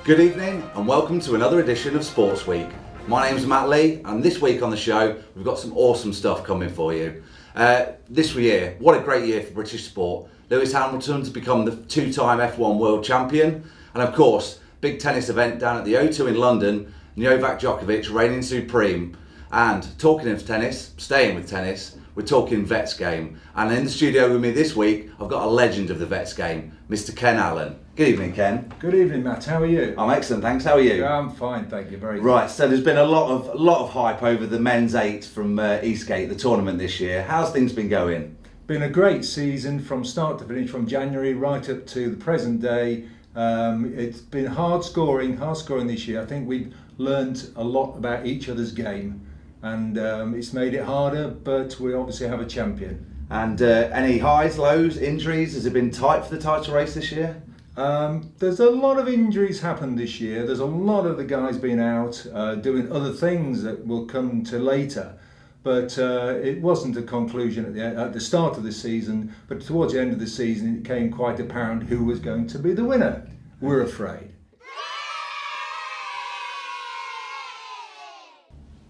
Good evening and welcome to another edition of Sports Week. My name's Matt Lee and this week on the show we've got some awesome stuff coming for you. This year, what a great year for British sport. Lewis Hamilton's become the two-time F1 world champion, and of course, big tennis event down at the O2 in London, Novak Djokovic reigning supreme. And talking of tennis, staying with tennis, we're talking Vets game. And in the studio with me this week, I've got a legend of the Vets game, Mr. Ken Allen. Good evening, Ken. Good evening, Matt. How are you? I'm excellent, thanks. How are you? Yeah, I'm fine, thank you. Very good. Right, so there's been a lot of hype over the men's 8 from Eastgate, the tournament this year. How's things been going? Been a great season from start to finish, from January right up to the present day. It's been hard scoring this year. I think we've learnt a lot about each other's game, and it's made it harder, but we obviously have a champion. And any highs, lows, injuries? Has it been tight for the title race this year? There's a lot of injuries happened this year. There's a lot of the guys being out doing other things that we'll come to later. But it wasn't a conclusion at the start of the season, but towards the end of the season it became quite apparent who was going to be the winner. We're afraid.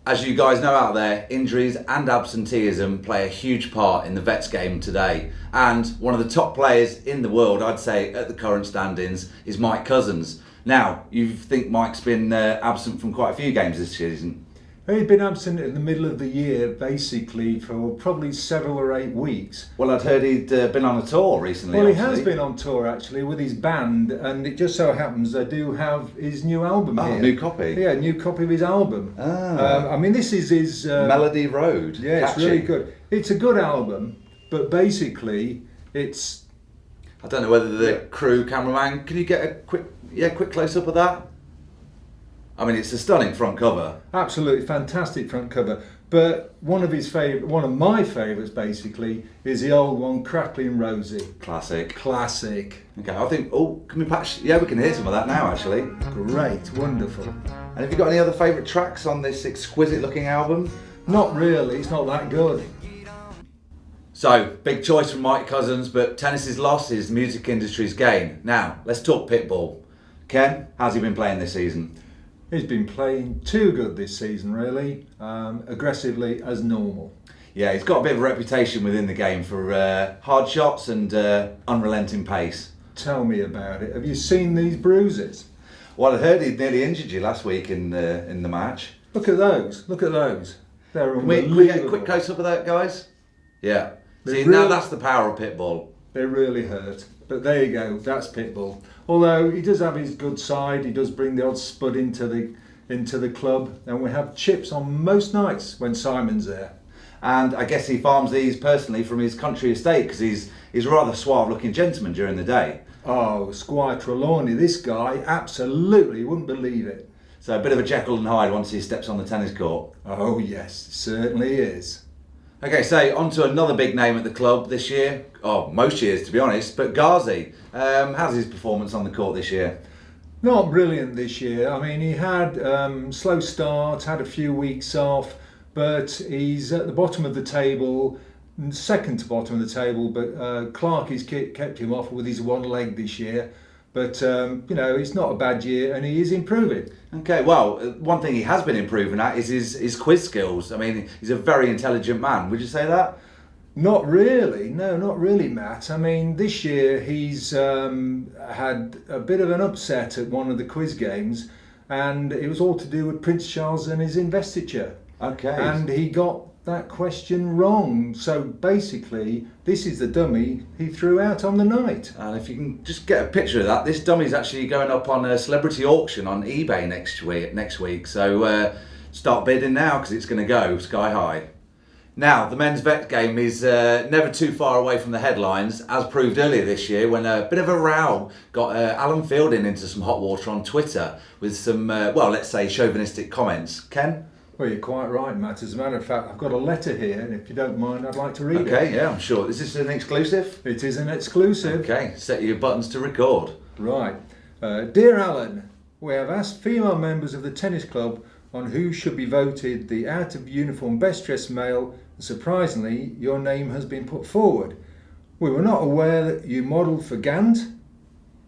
As you guys know out there, injuries and absenteeism play a huge part in the Vets game today. And one of the top players in the world, I'd say, at the current standings is Mike Cousins. Now, you think Mike's been absent from quite a few games this season? He'd been absent in the middle of the year, basically, for probably 7 or 8 weeks. Well, I'd heard he'd been on a tour recently. Well, obviously. he has been on tour, actually, with his band, and it just so happens I do have his new album here. Oh, new copy? Yeah, new copy of his album. Ah. I mean, this is his... Melody Road. Yeah, Catchy. It's really good. It's a good album, but basically, it's... I don't know whether the crew cameraman, can you get a quick close-up of that? I mean, it's a stunning front cover. Absolutely fantastic front cover. But one of my favourites, basically, is the old one, Crackling Rosie. Classic. Okay, I think, can we patch? Yeah, we can hear some of that now, actually. Great, wonderful. And have you got any other favourite tracks on this exquisite-looking album? Not really, it's not that good. So, big choice from Mike Cousins, but tennis's loss is the music industry's gain. Now, let's talk Pitbull. Ken, how's he been playing this season? He's been playing too good this season, really, aggressively as normal. Yeah, he's got a bit of a reputation within the game for hard shots and unrelenting pace. Tell me about it. Have you seen these bruises? Well, I heard he nearly injured you last week in the match. Look at those. They're unbelievable. Can we get a quick close-up of that, guys? Yeah. See, now that's the power of Pitbull. They really hurt. But there you go, that's Pitbull. Although he does have his good side, he does bring the odd spud into the club, and we have chips on most nights when Simon's there. And I guess he farms these personally from his country estate because he's a rather suave-looking gentleman during the day. Oh, Squire Trelawney, this guy, absolutely, you wouldn't believe it. So a bit of a Jekyll and Hyde once he steps on the tennis court. Oh yes, certainly is. Okay, so on to another big name at the club this year. Oh, most years to be honest, but Ghazi. How's his performance on the court this year? Not brilliant this year. I mean, he had slow start, had a few weeks off, but he's at the bottom of the table, second to bottom of the table, but Clark has kept him off with his one leg this year. But, it's not a bad year and he is improving. Okay, well, one thing he has been improving at is his quiz skills. I mean, he's a very intelligent man. Would you say that? Not really. No, not really, Matt. I mean, this year he's had a bit of an upset at one of the quiz games, and it was all to do with Prince Charles and his investiture. Okay. And he got that question wrong. So basically, this is the dummy he threw out on the night. And if you can just get a picture of that, this dummy's actually going up on a celebrity auction on eBay next week. So start bidding now because it's going to go sky high. Now, the men's vet game is never too far away from the headlines, as proved earlier this year when a bit of a row got Alan Fielding into some hot water on Twitter with some, let's say, chauvinistic comments. Ken? Well, you're quite right, Matt. As a matter of fact, I've got a letter here, and if you don't mind, I'd like to read it. Okay, yeah, I'm sure. Is this an exclusive? It is an exclusive. Okay, set your buttons to record. Right. Dear Alan, we have asked female members of the tennis club on who should be voted the out-of-uniform best-dressed male, and surprisingly, your name has been put forward. We were not aware that you modelled for Gant.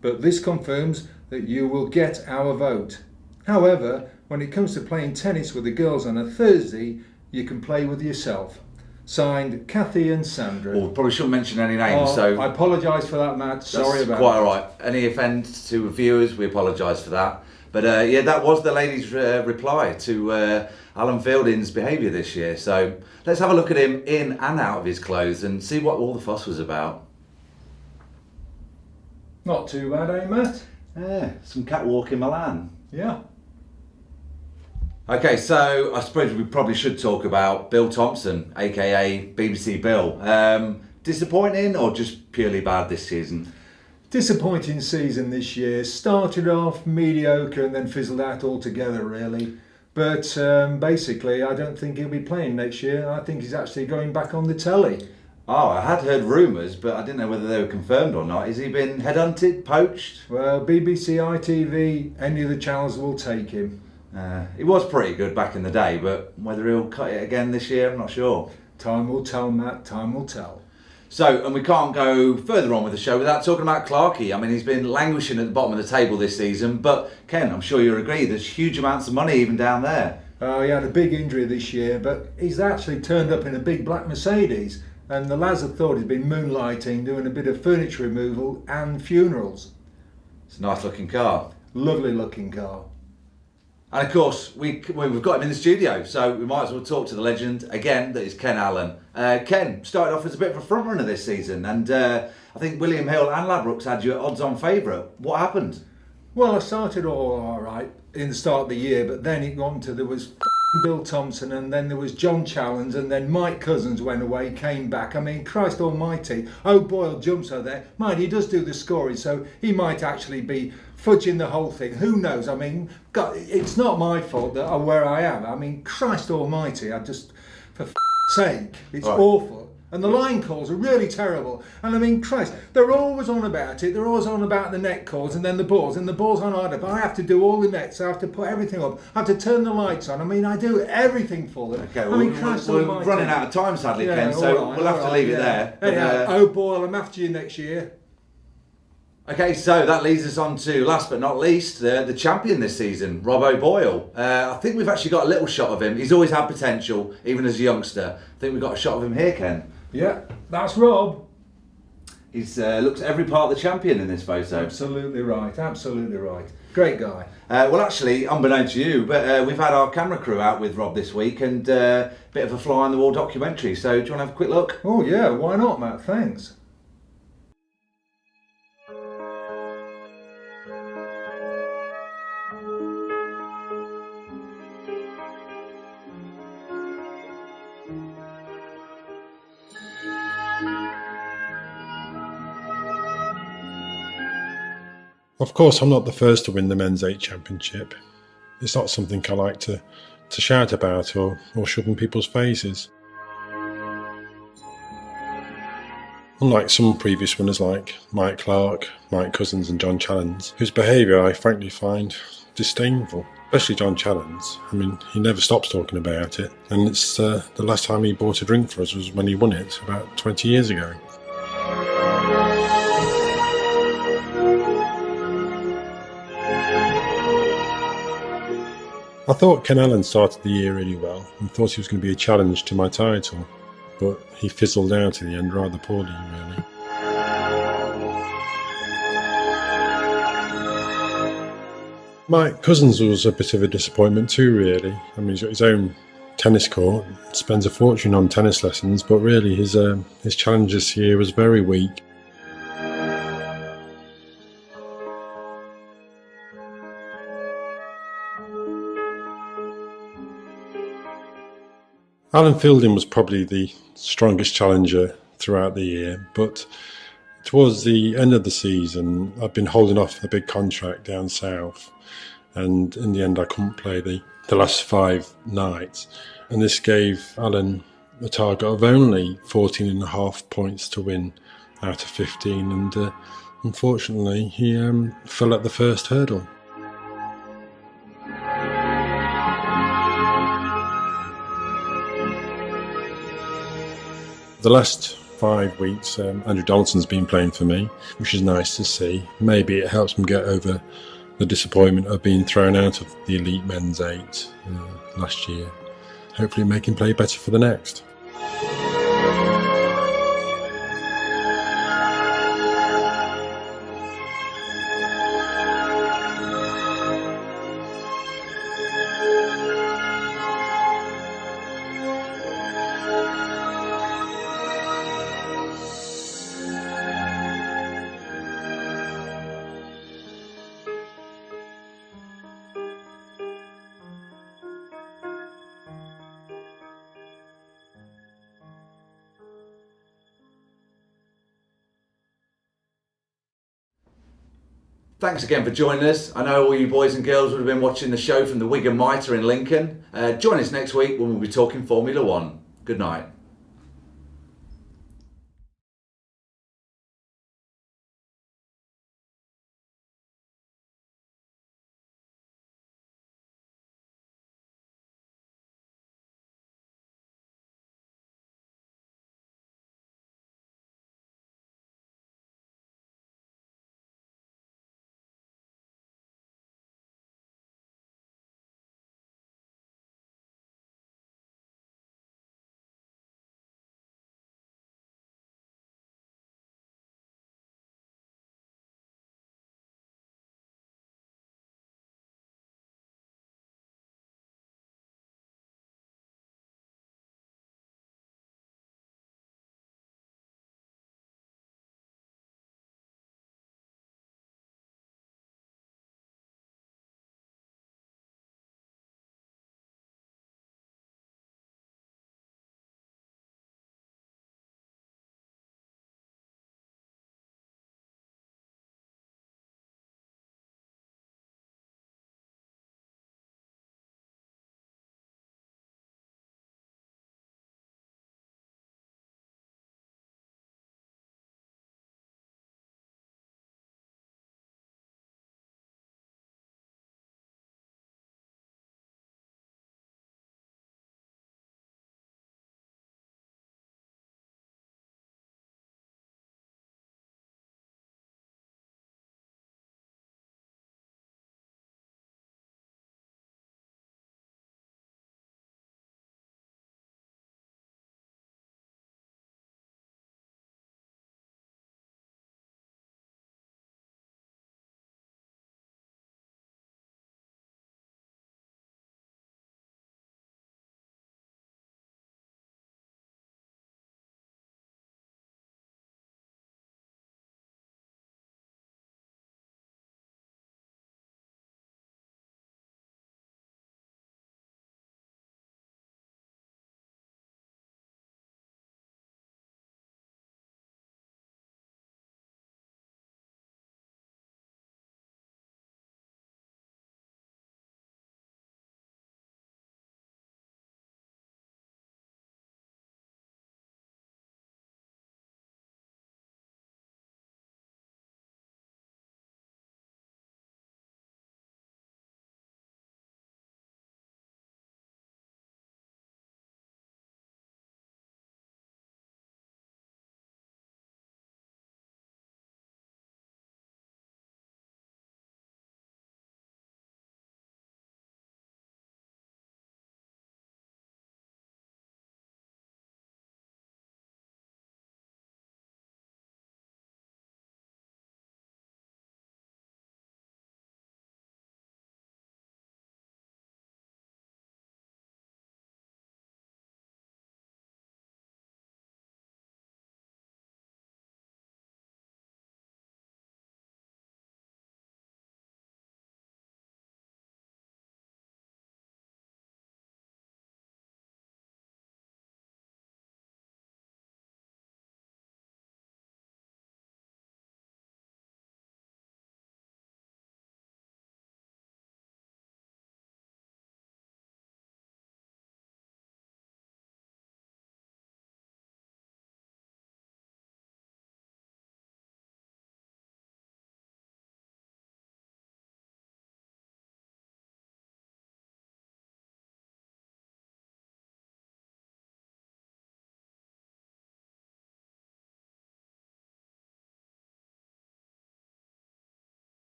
but this confirms that you will get our vote. However, when it comes to playing tennis with the girls on a Thursday, you can play with yourself. Signed, Kathy and Sandra. Well, we probably shouldn't mention any names, so I apologise for that, Matt. Sorry about that. Quite all right. Any offence to viewers, we apologise for that. But yeah, that was the ladies' reply to Alan Fielding's behaviour this year. So let's have a look at him in and out of his clothes and see what all the fuss was about. Not too bad, eh, Matt? Yeah, some catwalk in Milan. Yeah. Okay, so I suppose we probably should talk about Bill Thompson, aka BBC Bill. Disappointing or just purely bad this season? Disappointing season this year. Started off mediocre and then fizzled out altogether, really. But basically, I don't think he'll be playing next year. I think he's actually going back on the telly. Oh, I had heard rumours, but I didn't know whether they were confirmed or not. Has he been headhunted, poached? Well, BBC, ITV, any of the channels will take him. He was pretty good back in the day, but whether he'll cut it again this year, I'm not sure. Time will tell, Matt, time will tell. So, and we can't go further on with the show without talking about Clarkey. I mean, he's been languishing at the bottom of the table this season, but Ken, I'm sure you'll agree, there's huge amounts of money even down there. He had a big injury this year, but he's actually turned up in a big black Mercedes, and the lads have thought he's been moonlighting, doing a bit of furniture removal and funerals. It's a nice looking car. Lovely looking car. And of course, we've got him in the studio, so we might as well talk to the legend again, that is Ken Allen. Ken started off as a bit of a front runner this season, and I think William Hill and Ladbrokes had you at odds-on favourite. What happened? Well, I started all right in the start of the year, but then it got on to there was Bill Thompson, and then there was John Challenge, and then Mike Cousins went away, came back. I mean, Christ almighty, O'Boyle jumps over there. Mind, he does do the scoring, so he might actually be fudging the whole thing. Who knows? I mean, God, it's not my fault that I'm where I am. I mean, Christ almighty, I just, for sake, it's right. Awful. And the line calls are really terrible. And I mean, Christ, they're always on about it. They're always on about the net calls and then the balls. And the balls aren't hard up. I have to do all the nets. I have to put everything up. I have to turn the lights on. I mean, I do everything for them. Okay, I mean, Christ we're almighty. running out of time, sadly, Ken, so we'll have to leave it there. But, Oh, Boyle, I'm after you next year. Okay, so that leads us on to, last but not least, the champion this season, Rob O'Boyle. I think we've actually got a little shot of him. He's always had potential, even as a youngster. I think we've got a shot of him here, Ken. Yeah, that's Rob. He's looks every part of the champion in this photo. Absolutely right, absolutely right. Great guy. Well, actually, unbeknown to you, but we've had our camera crew out with Rob this week and a bit of a fly on the wall documentary. So do you want to have a quick look? Oh yeah, why not, Matt? Thanks. Of course, I'm not the first to win the Men's 8 Championship. It's not something I like to shout about or shove in people's faces. Unlike some previous winners like Mike Clark, Mike Cousins and John Challenge, whose behaviour I frankly find disdainful. Especially John Challenge. I mean, he never stops talking about it. And it's the last time he bought a drink for us was when he won it about 20 years ago. I thought Ken Allen started the year really well and thought he was going to be a challenge to my title, but he fizzled out in the end rather poorly, really. Mike Cousins was a bit of a disappointment too, really. I mean, he's got his own tennis court, spends a fortune on tennis lessons, but really his challenge this year was very weak. Alan Fielding was probably the strongest challenger throughout the year, but towards the end of the season, I'd been holding off a big contract down south, and in the end I couldn't play the last 5 nights, and this gave Alan a target of only 14.5 points to win out of 15, and unfortunately he fell at the first hurdle. The last 5 weeks, Andrew Donaldson's been playing for me, which is nice to see. Maybe it helps him get over the disappointment of being thrown out of the Elite Men's 8 last year. Hopefully make him play better for the next. Thanks again for joining us. I know all you boys and girls would have been watching the show from the Wigan Mitre in Lincoln. Join us next week when we'll be talking Formula One. Good night.